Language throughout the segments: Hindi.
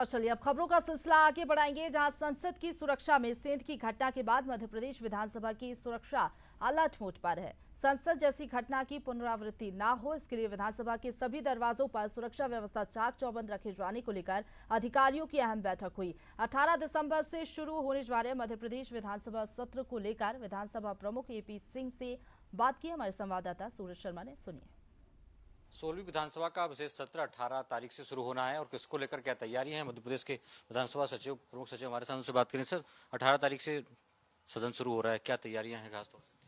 और चलिए अब खबरों का सिलसिला आगे बढ़ाएंगे, जहां संसद की सुरक्षा में सेंध की घटना के बाद मध्य प्रदेश विधानसभा की सुरक्षा अलर्ट मोड पर है। संसद जैसी घटना की पुनरावृत्ति ना हो, इसके लिए विधानसभा के सभी दरवाजों पर सुरक्षा व्यवस्था चाक चौबंद रखे जाने को लेकर अधिकारियों की अहम बैठक हुई। 18 दिसंबर से शुरू होने वाले मध्य प्रदेश विधानसभा सत्र को लेकर विधानसभा प्रमुख एपी सिंह से बात की हमारे संवाददाता सूरज शर्मा ने। सुनिए। 16वीं विधानसभा का विशेष सत्र 18 तारीख से शुरू होना है और किसको लेकर क्या तैयारी है, मध्य प्रदेश के विधानसभा सचिव प्रमुख सचिव हमारे साथ उनसे बात करें। सर, 18 तारीख से सदन शुरू हो रहा है, क्या तैयारियां हैं खासतौर से?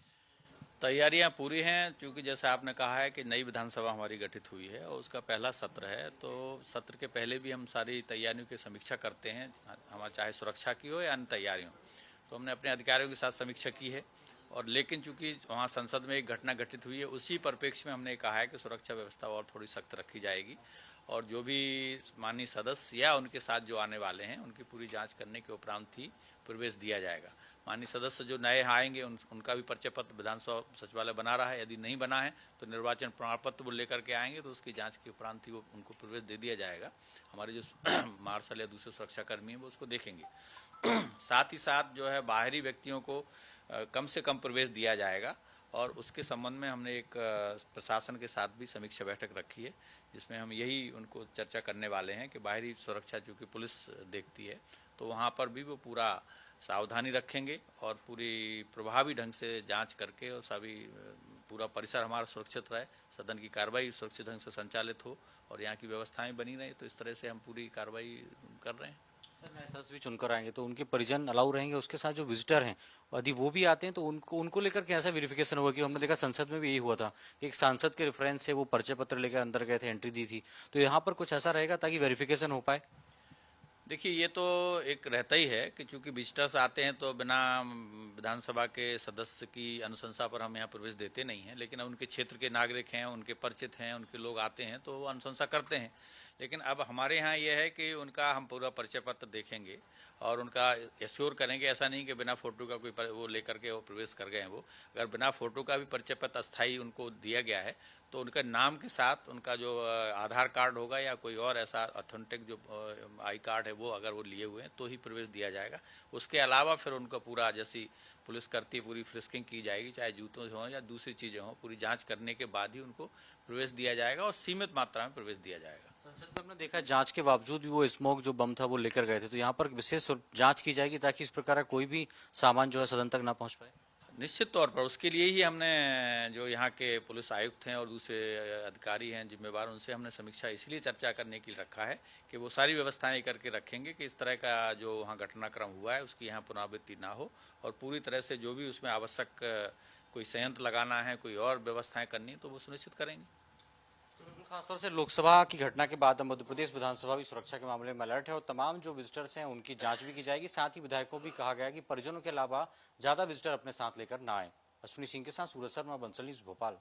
तैयारियां पूरी हैं, क्योंकि जैसे आपने कहा है कि नई विधानसभा हमारी गठित हुई है और उसका पहला सत्र है, तो सत्र के पहले भी हम सारी तैयारियों की समीक्षा करते हैं, हमारा चाहे सुरक्षा की हो या अन्य तैयारियों। तो हमने अपने अधिकारियों के साथ समीक्षा की है, और लेकिन चूंकि वहाँ संसद में एक घटना घटित हुई है, उसी परिप्रेक्ष्य में हमने कहा है कि सुरक्षा व्यवस्था और थोड़ी सख्त रखी जाएगी और जो भी माननीय सदस्य या उनके साथ जो आने वाले हैं उनकी पूरी जांच करने के उपरांत ही प्रवेश दिया जाएगा। माननीय सदस्य जो नए आएंगे उनका भी परिचय पत्र विधानसभा सचिवालय बना रहा है, यदि नहीं बना है तो निर्वाचन प्रमाण पत्र वो लेकर के आएंगे, तो उसकी जांच के उपरांत ही वो उनको प्रवेश दे दिया जाएगा। हमारे जो मार्शल या दूसरे सुरक्षाकर्मी हैं वो उसको देखेंगे। साथ ही साथ जो है बाहरी व्यक्तियों को कम से कम प्रवेश दिया जाएगा, और उसके संबंध में हमने एक प्रशासन के साथ भी समीक्षा बैठक रखी है, जिसमें हम यही उनको चर्चा करने वाले हैं कि बाहरी सुरक्षा चूँकि पुलिस देखती है, तो वहाँ पर भी वो पूरा सावधानी रखेंगे और पूरी प्रभावी ढंग से जांच करके और सभी पूरा परिसर हमारा सुरक्षित रहे, सदन की कार्रवाई सुरक्षित ढंग से संचालित हो और यहाँ की व्यवस्थाएं बनी रहे। तो इस तरह से हम पूरी कार्रवाई कर रहे हैं। सर, नए सदस्य भी चुनकर आएंगे तो उनके परिजन अलाउ रहेंगे, उसके साथ जो विजिटर हैं यदि वो भी आते हैं तो उनको लेकर कैसा वेरिफिकेशन होगा? कि हमने देखा संसद में भी यही हुआ था कि एक सांसद के रेफरेंस से वो परिचय पत्र लेकर अंदर गए थे, एंट्री दी थी, तो यहाँ पर कुछ ऐसा रहेगा ताकि वेरिफिकेशन हो पाए? देखिए, ये तो एक रहता ही है कि चूंकि विजिटर्स आते हैं तो बिना विधानसभा के सदस्य की अनुशंसा पर हम यहाँ प्रवेश देते नहीं हैं, लेकिन अब उनके क्षेत्र के नागरिक हैं, उनके परिचित हैं, उनके लोग आते हैं तो वो अनुशंसा करते हैं। लेकिन अब हमारे यहाँ ये है कि उनका हम पूरा परिचय पत्र देखेंगे और उनका एश्योर करेंगे। ऐसा नहीं कि बिना फोटो का कोई वो लेकर के वो प्रवेश कर गए हैं। वो अगर बिना फोटो का भी परिचय पत्र अस्थायी उनको दिया गया है तो उनका नाम के साथ उनका जो आधार कार्ड होगा या कोई और ऐसा ऑथेंटिक जो आई कार्ड है वो अगर वो लिए हुए हैं तो ही प्रवेश दिया जाएगा। उसके अलावा फिर उनका पूरा, जैसी पुलिस करती है, पूरी फ्रिस्किंग की जाएगी, चाहे जूतों से हों या दूसरी चीज़ें हों, पूरी जांच करने के बाद ही उनको प्रवेश दिया जाएगा और सीमित मात्रा में प्रवेश दिया जाएगा। संसद में हमने देखा जांच के बावजूद भी वो स्मोक जो बम था वो लेकर गए थे, तो यहाँ पर विशेष जांच की जाएगी ताकि इस प्रकार का कोई भी सामान जो है सदन तक ना पहुंच पाए? निश्चित तौर पर उसके लिए ही हमने जो यहाँ के पुलिस आयुक्त हैं और दूसरे अधिकारी हैं जिम्मेवार, उनसे हमने समीक्षा इसलिए चर्चा करने के लिए रखा है कि वो सारी व्यवस्थाएं करके रखेंगे कि इस तरह का जो वहाँ घटनाक्रम हुआ है उसकी यहाँ पुनरावृत्ति ना हो, और पूरी तरह से जो भी उसमें आवश्यक कोई संयंत्र लगाना है, कोई और व्यवस्थाएं करनी, तो वो सुनिश्चित करेंगे। खासतौर से लोकसभा की घटना के बाद मध्य प्रदेश विधानसभा भी सुरक्षा के मामले में अलर्ट है और तमाम जो विजिटर्स हैं उनकी जांच भी की जाएगी। साथ ही विधायकों को भी कहा गया है कि परिजनों के अलावा ज्यादा विजिटर अपने साथ लेकर ना आए। अश्विनी सिंह के साथ सूरज शर्मा, बंसल न्यूज़, भोपाल।